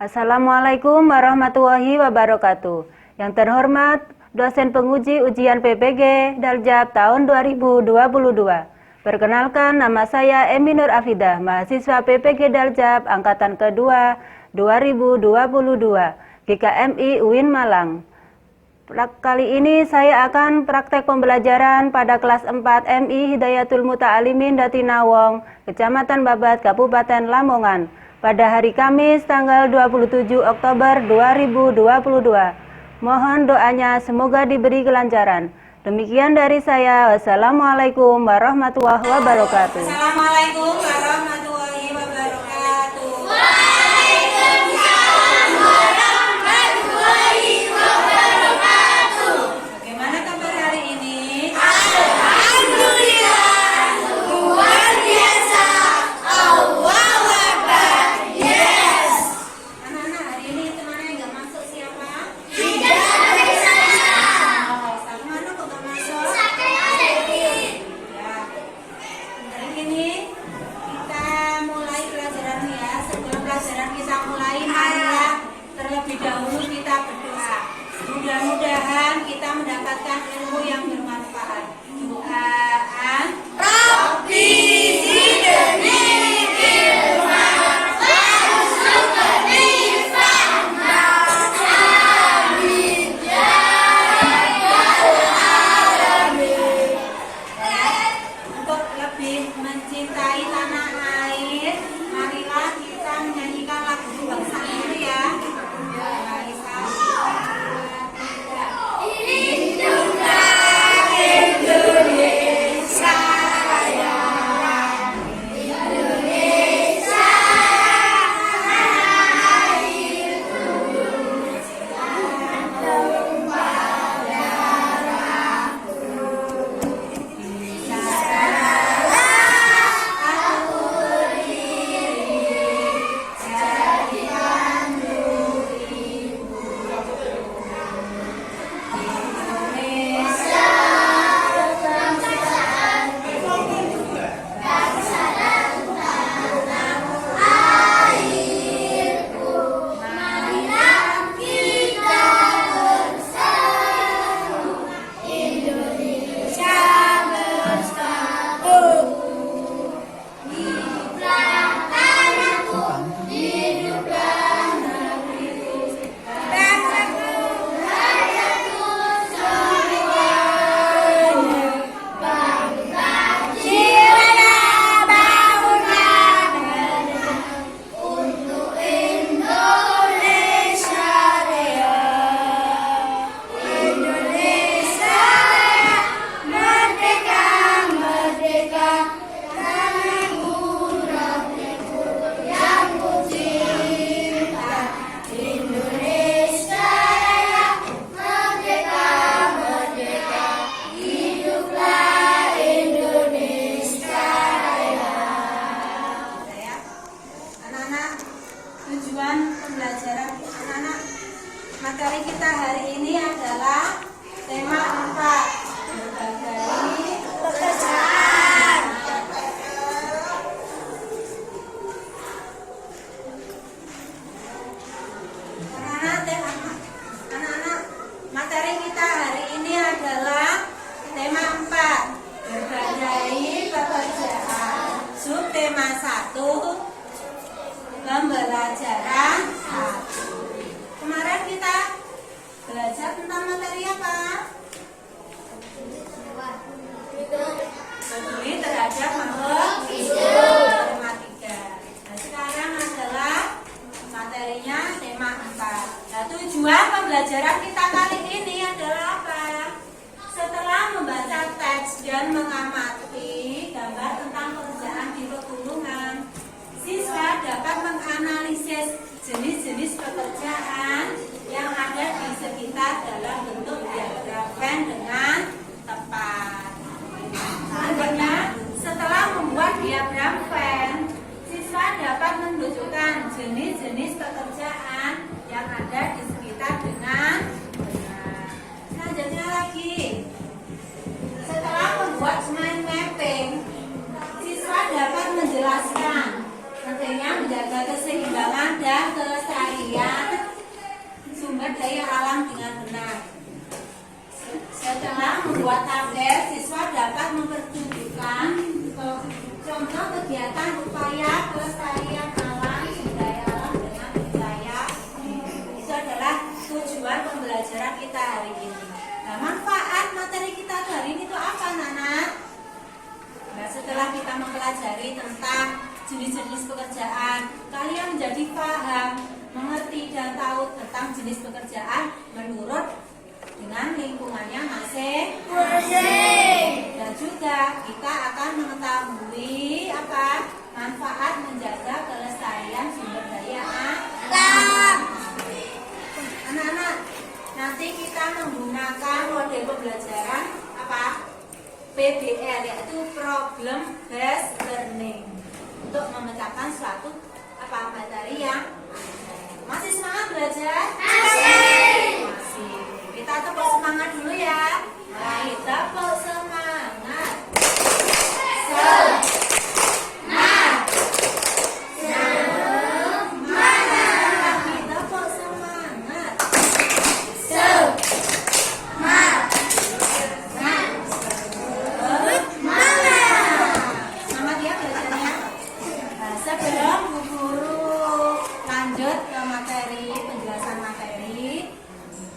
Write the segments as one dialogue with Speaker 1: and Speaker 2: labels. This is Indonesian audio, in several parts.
Speaker 1: Assalamualaikum warahmatullahi wabarakatuh. Yang terhormat dosen penguji ujian PPG Daljab tahun 2022. Perkenalkan, nama saya Emi Nur Afidah, mahasiswa PPG Daljab angkatan kedua 2022, GKMI UIN Malang. Kali ini saya akan praktek pembelajaran pada kelas 4 MI Hidayatul Muta'alimin Datinawong, Kecamatan Babat, Kabupaten Lamongan, pada hari Kamis tanggal 27 Oktober 2022. Mohon doanya semoga diberi kelancaran. Demikian dari saya. Wassalamualaikum warahmatullahi wabarakatuh.
Speaker 2: Assalamualaikum warahmatullahi wabarakatuh. Bagaimana kabar hari ini?
Speaker 3: Alhamdulillah, luar biasa. Allahu Akbar. Yes.
Speaker 2: Anak-anak, hari ini temannya nggak masuk siapa?
Speaker 3: Tidak dari saya.
Speaker 2: Sama mana kok nggak masuk?
Speaker 3: Saya Dewi.
Speaker 2: Ya. Hari ini kita mulai pelajaran ya. Sebelum pelajaran kita mulai, marilah terlebih dahulu kita berdoa. Mudah-mudahan kita mendapatkan ilmu yang bermanfaat. Doaan.
Speaker 3: Rabbi zidni ilman warzuqni fahma. Amin ya rabbal alamin.
Speaker 2: Untuk lebih mencintai tanah air, marilah kita menyanyikan lagu kebangsaan dulu ya.
Speaker 3: Hiduplah Indonesia Raya. Indonesia tanah airku, tumpah darahku. Aku berdiri jadi mandu ibu. Indonesia bangsa dan tanah airku, marilah kita bersatu, Indonesia bersatu. Hiduplah tanahku, hiduplah negeriku, bangsaku, rakyatku semuanya. Bangkitlah jiwa bangunlah untuk Indonesia Raya. Indonesia Raya, merdeka, merdeka, tanahku, negeriku yang ku cinta. Indonesia Raya, merdeka, merdeka, hiduplah Indonesia Raya.
Speaker 2: Ya. Anak-anak, tujuan pembelajaran anak-anak materi kita hari ini adalah tema 4, berbagai pekerjaan. Anak-anak, materi kita hari ini adalah tema 4, berbagai pekerjaan. Subtema 1, pembelajaran 1. Kemarin kita belajar tentang materi apa? Peduli terhadap makhluk hidup. Tema 3. Nah, sekarang adalah materinya tema 4. Nah, tujuan pembelajaran kita kali ini adalah apa? Setelah membaca teks dan mengamati gambar tentang pekerjaan di pegunungan, siswa dapat menganalisis jenis-jenis pekerjaan yang ada di sekitar dalam bentuk diagram Venn dengan tepat. Selanjutnya, setelah membuat diagram Venn, siswa dapat menunjukkan jenis-jenis pekerjaan yang ada di sekitar dengan membuat tabel, siswa dapat mempertunjukkan contoh kegiatan upaya pelestarian alam, sumber daya alam dengan budaya. Itu adalah tujuan pembelajaran kita hari ini. Nah, manfaat materi kita hari ini itu apa, anak-anak? Nah, setelah kita mempelajari tentang jenis-jenis pekerjaan, kalian menjadi paham, mengerti dan tahu tentang jenis pekerjaan menurut dengan lingkungannya masing-masing. Dan juga kita akan mengetahui apa manfaat menjaga kelestarian sumber daya alam. Anak-anak, nanti kita menggunakan model pembelajaran apa? PBL, yaitu Problem Based Learning, untuk memecahkan suatu apa materi yang masih semangat belajar? Masih. Kita tepuk semangat dulu ya. Mari tepuk semangat. Semangat. Semangat. Kita tepuk semangat. Semangat. Semangat ya belajarnya. Nah, sebelum Bu Guru lanjut ke materi, penjelasan materi,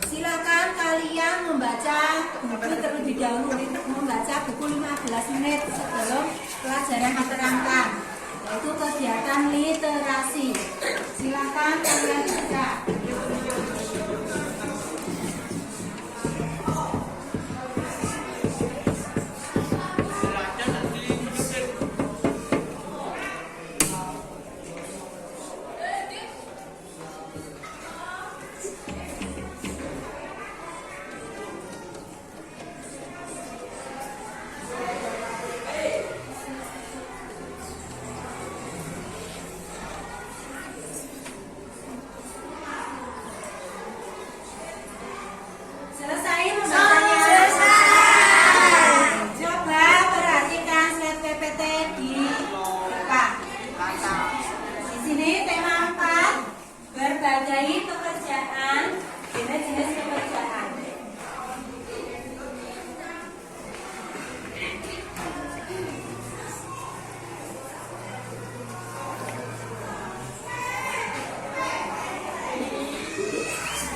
Speaker 2: silakan kalian membaca buku terlebih dahulu, membaca buku 15 menit sebelum pelajaran diterangkan, yaitu kegiatan literasi. Silakan kalian baca. Selesai membacanya? Coba perhatikan slide PPT di depan. Di sini tema 4, berbagai pekerjaan, jenis-jenis pekerjaan.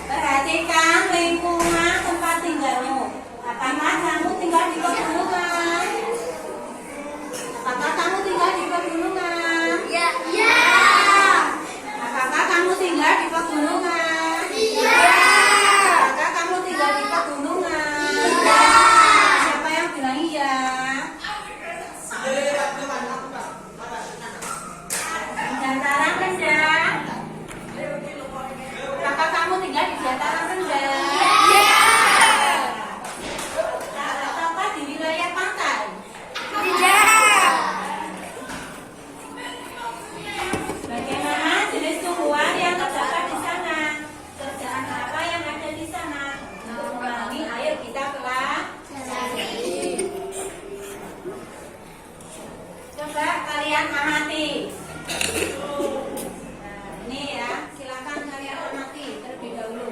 Speaker 2: Perhatikan lingkungan tempat tinggalmu. Apakah kamu tinggal di pegunungan? Apakah kamu tinggal di pegunungan?
Speaker 3: Ya.
Speaker 2: Apakah kamu tinggal di pegunungan?
Speaker 3: Iya.
Speaker 2: Apakah kamu tinggal di pegunungan?
Speaker 3: Iya.
Speaker 2: Siapa yang bilang iya? Dataran rendah. Apakah kamu tinggal di dataran rendah?
Speaker 3: Iya.
Speaker 2: Apakah di wilayah pantai?
Speaker 3: Tidak.
Speaker 2: Bagaimana jenis tumbuhan yang terdapat di sana? Kerjaan apa yang ada di sana? Mengurangi air kita pelajari. Coba kalian amati. Nah, ini ya, silakan kalian amati terlebih dahulu.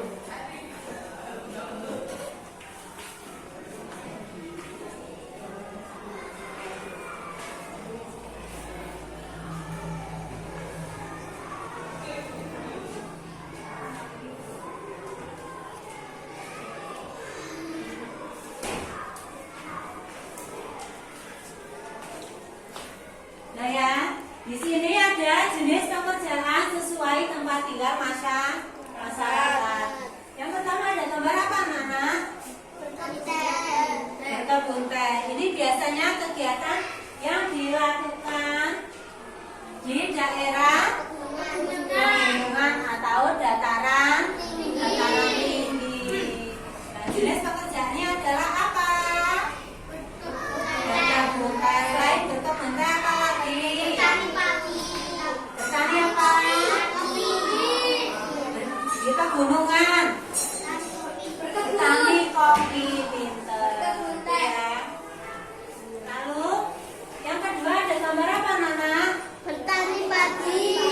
Speaker 2: Nah ya, di sini ada jenis pekerjaan sesuai tempat tinggal masyarakat. Yang pertama ada gambar apa, Nana? Berkebun teh. Ini biasanya kegiatan yang dilakukan di daerah pegunungan atau dataran tinggi. Nah, jenis pekerjaannya adalah apa? Berkebun teh. Selain berkebun teh apa lagi? Bertani apa? Di pegunungan. Bertani kopi, pinter. Ya. Lalu yang kedua ada gambar apa, Nana?
Speaker 3: Bertani padi.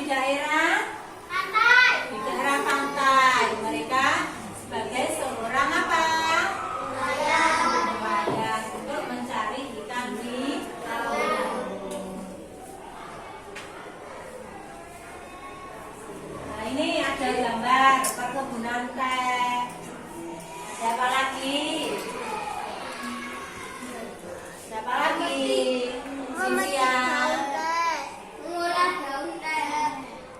Speaker 2: daerah
Speaker 3: Pantai.
Speaker 2: di daerah pantai. Mereka sebagai seorang apa? Nelayan untuk mencari ikan di laut. Nah, ini ada gambar perkebunan teh. Siapa lagi? Siapa lagi? Cynthia.
Speaker 3: Mengolah daun teh.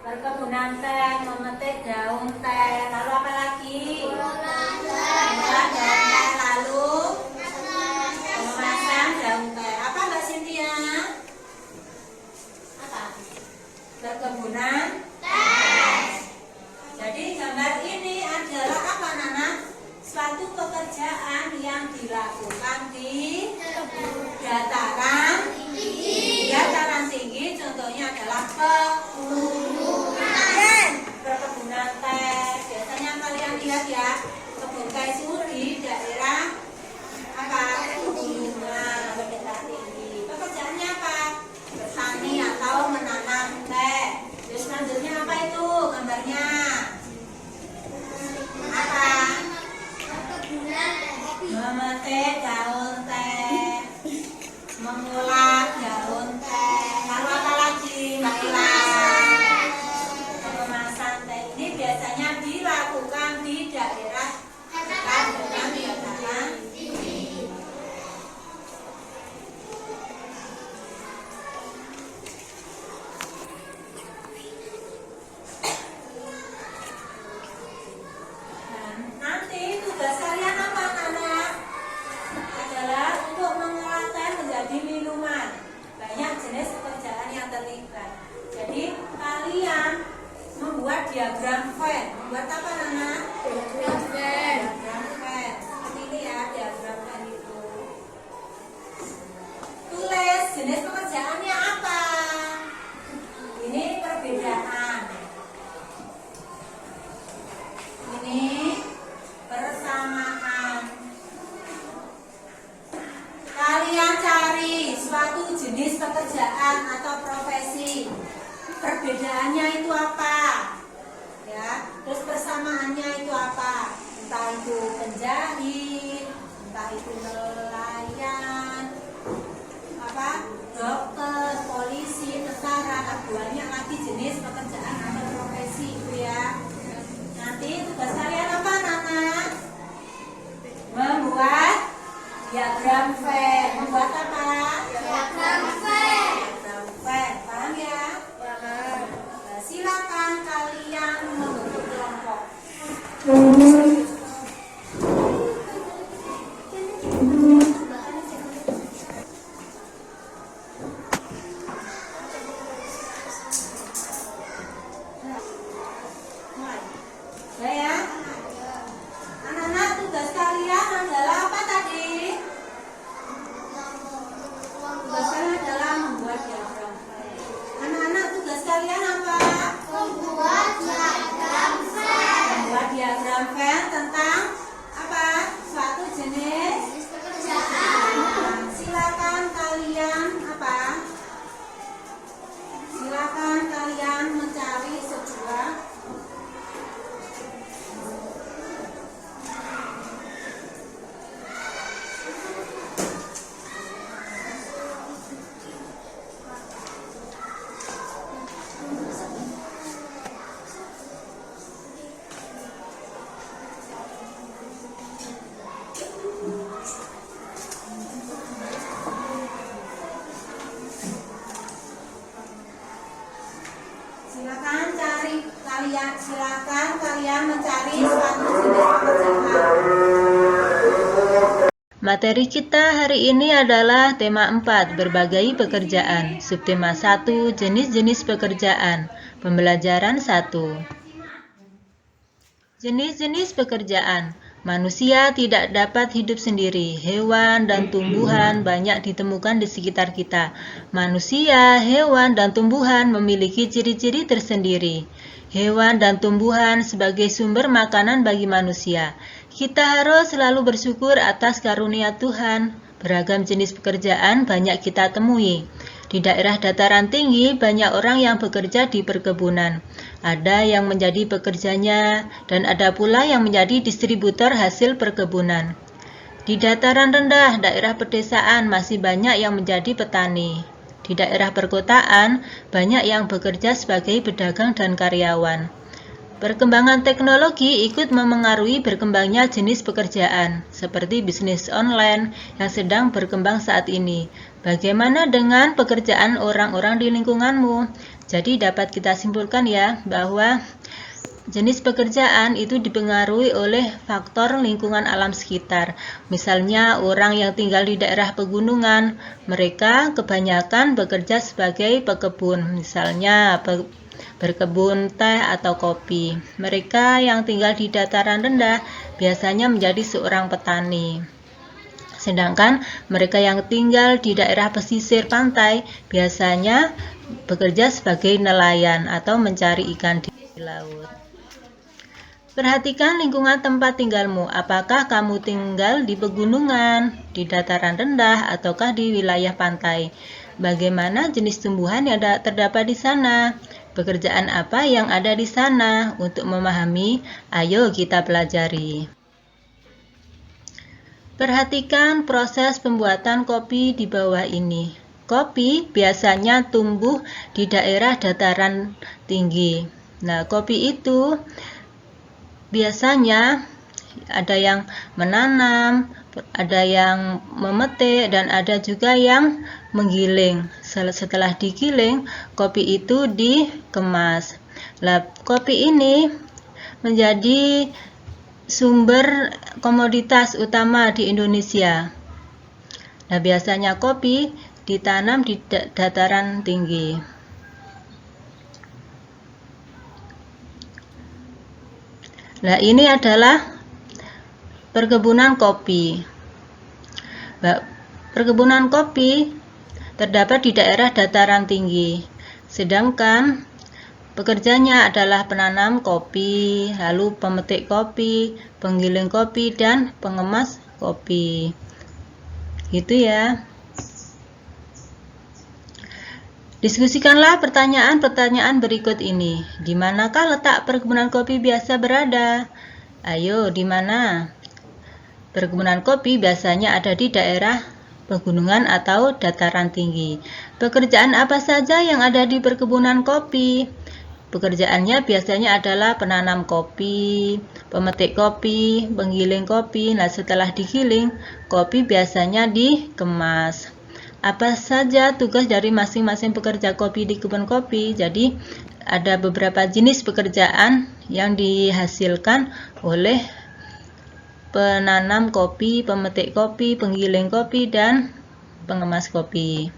Speaker 2: Perkebunan teh, memetik daun teh. Lalu apa lagi?
Speaker 3: Mengolah
Speaker 2: Mengolah daun teh. Lalu memasang daun teh. Apa Mbak Cynthia? Apa? Perkebunan teh. Jadi gambar ini adalah apa Nana? Suatu pekerjaan yang dilakukan di dataran tinggi. Dataran tinggi contohnya adalah perkebunan teh. Biasanya kalian lihat ya, kebun teh itu di daerah apa? Pegunungan atau daerah tinggi. Pekerjaannya apa? Bertani atau menanam teh. Terus selanjutnya apa itu gambarnya? Apa? Memetik daun teh, mengolah daun teh. Lalu apa lagi Mbak Ila? Memasang teh ini biasanya dilakukan di daerah dekat dengan dataran tinggi. Dan nanti tugas kalian apa anak? Adalah untuk mengolah teh menjadi minuman. Banyak jenis pekerjaan yang terlibat. Jadi kalian membuat diagram Venn. Membuat apa Nana? Diagram Venn. Seperti ini ya diagram Venn itu. Tulis jenis pekerjaannya apa? Ini perbedaan. Ini persamaan. Kalian cari suatu jenis pekerjaan atau profesi. Perbedaannya itu apa? Ya, terus persamaannya itu apa? Entah itu penjahit, entah itu nelayan, apa? Dokter, polisi, tentara, banyak lagi jenis pekerjaan atau profesi itu ya. Nanti tugas kalian apa Nana? Membuat diagram Venn. Membuat apa?
Speaker 3: Diagram Venn.
Speaker 2: Diagram Venn. Paham ya? Paham. Nah, silakan kalian membentuk kelompok. Mulai. Ya ya. Anak-anak tugas kalian adalah apa tadi? Tugas kalian adalah membuat diagram Venn. Anak-anak tugas kalian apa?
Speaker 3: Membuat diagram Venn.
Speaker 2: Membuat diagram Venn tentang apa? Suatu jenis.
Speaker 3: Pekerjaan.
Speaker 2: Nah, silakan kalian apa? Silakan kalian mencari sebuah silakan kalian mencari suatu jenis pekerjaan.
Speaker 1: Materi kita hari ini adalah tema 4, berbagai pekerjaan. Subtema 1, jenis-jenis pekerjaan. Pembelajaran 1. Jenis-jenis pekerjaan. Manusia tidak dapat hidup sendiri. Hewan dan tumbuhan banyak ditemukan di sekitar kita. Manusia, hewan, dan tumbuhan memiliki ciri-ciri tersendiri. Hewan dan tumbuhan sebagai sumber makanan bagi manusia. Kita harus selalu bersyukur atas karunia Tuhan. Beragam jenis pekerjaan banyak kita temui. Di Di daerah dataran tinggi, banyak orang yang bekerja di perkebunan. Ada yang menjadi pekerjanya, dan ada pula yang menjadi distributor hasil perkebunan. Di dataran rendah, daerah pedesaan masih banyak yang menjadi petani. Di daerah perkotaan, banyak yang bekerja sebagai pedagang dan karyawan. Perkembangan teknologi ikut memengaruhi berkembangnya jenis pekerjaan, seperti bisnis online yang sedang berkembang saat ini. Bagaimana dengan pekerjaan orang-orang di lingkunganmu? Jadi dapat kita simpulkan ya, bahwa jenis pekerjaan itu dipengaruhi oleh faktor lingkungan alam sekitar. Misalnya orang yang tinggal di daerah pegunungan, mereka kebanyakan bekerja sebagai pekebun, misalnya berkebun teh atau kopi. Mereka yang tinggal di dataran rendah biasanya menjadi seorang petani. Sedangkan mereka yang tinggal di daerah pesisir pantai biasanya bekerja sebagai nelayan atau mencari ikan di laut. Perhatikan lingkungan tempat tinggalmu. Apakah kamu tinggal di pegunungan, di dataran rendah, ataukah di wilayah pantai? Bagaimana jenis tumbuhan yang terdapat di sana? Pekerjaan apa yang ada di sana? Untuk memahami, ayo kita pelajari. Perhatikan proses pembuatan kopi di bawah ini. Kopi biasanya tumbuh di daerah dataran tinggi. Nah, kopi itu biasanya ada yang menanam, ada yang memetik, dan ada juga yang menggiling. Setelah digiling, kopi itu dikemas. Nah, kopi ini menjadi sumber komoditas utama di Indonesia. Nah, biasanya kopi ditanam di dataran tinggi. Nah, ini adalah perkebunan kopi. Perkebunan kopi terdapat di daerah dataran tinggi. Sedangkan pekerjanya adalah penanam kopi, lalu pemetik kopi, penggiling kopi, dan pengemas kopi. Gitu ya. Diskusikanlah pertanyaan-pertanyaan berikut ini. Di manakah letak perkebunan kopi biasa berada? Ayo, di mana? Perkebunan kopi biasanya ada di daerah pegunungan atau dataran tinggi. Pekerjaan apa saja yang ada di perkebunan kopi? Pekerjaannya biasanya adalah penanam kopi, pemetik kopi, penggiling kopi. Nah, setelah digiling, kopi biasanya dikemas. Apa saja tugas dari masing-masing pekerja kopi di kebun kopi? Jadi, ada beberapa jenis pekerjaan yang dihasilkan oleh penanam kopi, pemetik kopi, penggiling kopi, dan pengemas kopi.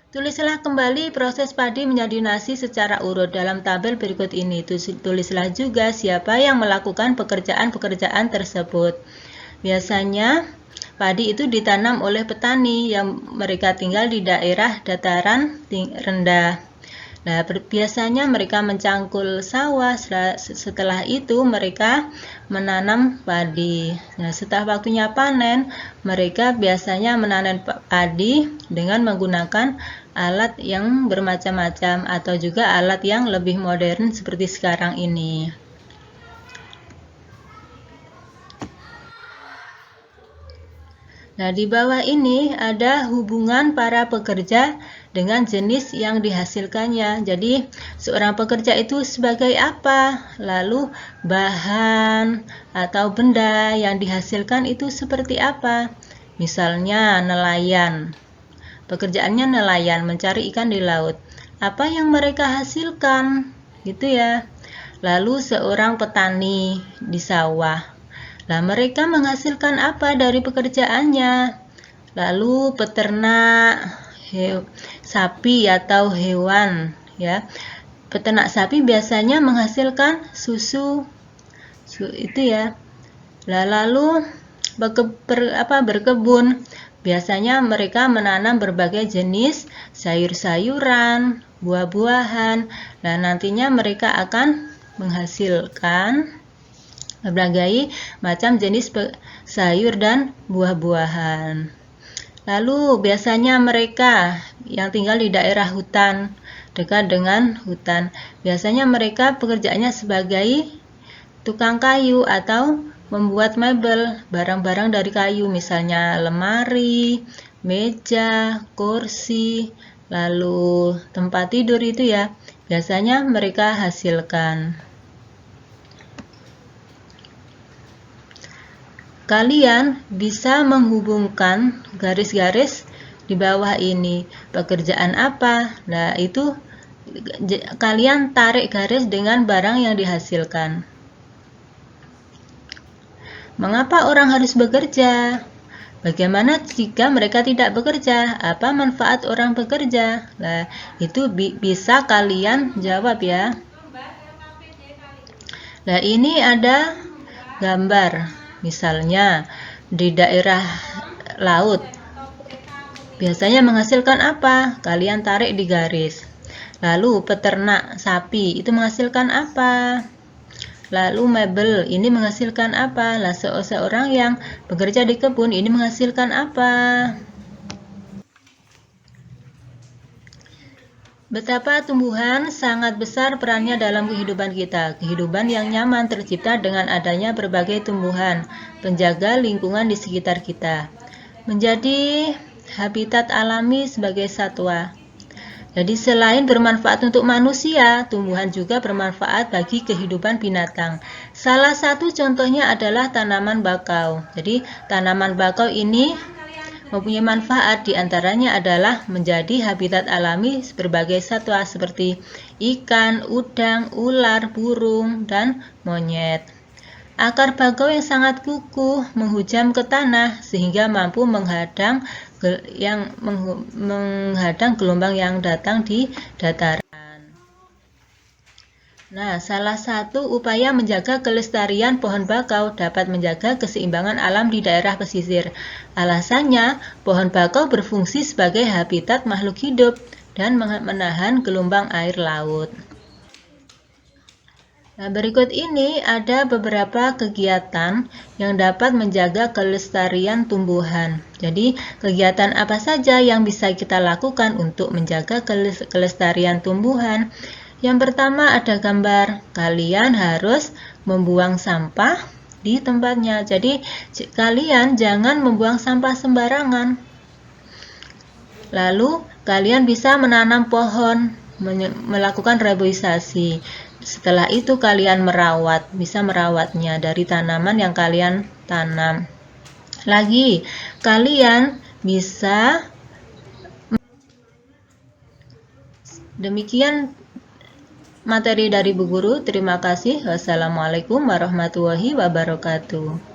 Speaker 1: Tulislah kembali proses padi menjadi nasi secara urut dalam tabel berikut ini. Tulislah juga siapa yang melakukan pekerjaan-pekerjaan tersebut. Biasanya, padi itu ditanam oleh petani yang mereka tinggal di daerah dataran rendah. Nah, biasanya mereka mencangkul sawah, setelah itu mereka menanam padi. Nah, setelah waktunya panen, mereka biasanya menanam padi dengan menggunakan alat yang bermacam-macam atau juga alat yang lebih modern seperti sekarang ini. Nah, di bawah ini ada hubungan para pekerja dengan jenis yang dihasilkannya. Jadi, seorang pekerja itu sebagai apa? Lalu, bahan atau benda yang dihasilkan itu seperti apa? Misalnya, nelayan. Pekerjaannya nelayan, mencari ikan di laut. Apa yang mereka hasilkan? Gitu ya. Lalu, seorang petani di sawah. Lah, mereka menghasilkan apa dari pekerjaannya? Lalu peternak sapi atau hewan, ya. Peternak sapi biasanya menghasilkan susu itu ya. Lah, lalu berkebun. Biasanya mereka menanam berbagai jenis sayur-sayuran, buah-buahan. Nah, nantinya mereka akan menghasilkan berbagai macam jenis sayur dan buah-buahan. Lalu biasanya mereka yang tinggal di daerah hutan, dekat dengan hutan, biasanya mereka pekerjaannya sebagai tukang kayu atau membuat mebel, barang-barang dari kayu, misalnya lemari, meja, kursi, lalu tempat tidur itu ya, biasanya mereka hasilkan. Kalian bisa menghubungkan garis-garis di bawah ini. Pekerjaan apa? Nah, itu kalian tarik garis dengan barang yang dihasilkan. Mengapa orang harus bekerja? Bagaimana jika mereka tidak bekerja? Apa manfaat orang bekerja? Nah, itu bisa kalian jawab ya. Nah, ini ada gambar. Misalnya di daerah laut, biasanya menghasilkan apa? Kalian tarik di garis. Lalu peternak sapi itu menghasilkan apa? Lalu mebel ini menghasilkan apa? Lah seorang yang bekerja di kebun ini menghasilkan apa? Betapa tumbuhan sangat besar perannya dalam kehidupan kita. Kehidupan yang nyaman tercipta dengan adanya berbagai tumbuhan, penjaga lingkungan di sekitar kita. Menjadi habitat alami sebagai satwa. Jadi selain bermanfaat untuk manusia, tumbuhan juga bermanfaat bagi kehidupan binatang. Salah satu contohnya adalah tanaman bakau. Jadi tanaman bakau ini mempunyai manfaat, diantaranya adalah menjadi habitat alami berbagai satwa seperti ikan, udang, ular, burung, dan monyet. Akar bakau yang sangat kukuh menghujam ke tanah sehingga mampu menghadang gelombang yang datang di dataran. Nah, salah satu upaya menjaga kelestarian pohon bakau dapat menjaga keseimbangan alam di daerah pesisir. Alasannya, pohon bakau berfungsi sebagai habitat makhluk hidup dan menahan gelombang air laut. Nah, berikut ini ada beberapa kegiatan yang dapat menjaga kelestarian tumbuhan. Jadi, kegiatan apa saja yang bisa kita lakukan untuk menjaga kelestarian tumbuhan? Yang pertama ada gambar, kalian harus membuang sampah di tempatnya. Jadi kalian jangan membuang sampah sembarangan. Lalu kalian bisa menanam pohon, melakukan reboisasi. Setelah itu kalian bisa merawatnya dari tanaman yang kalian tanam. Lagi, kalian bisa demikian materi dari Bu Guru. Terima kasih. Wassalamualaikum warahmatullahi wabarakatuh.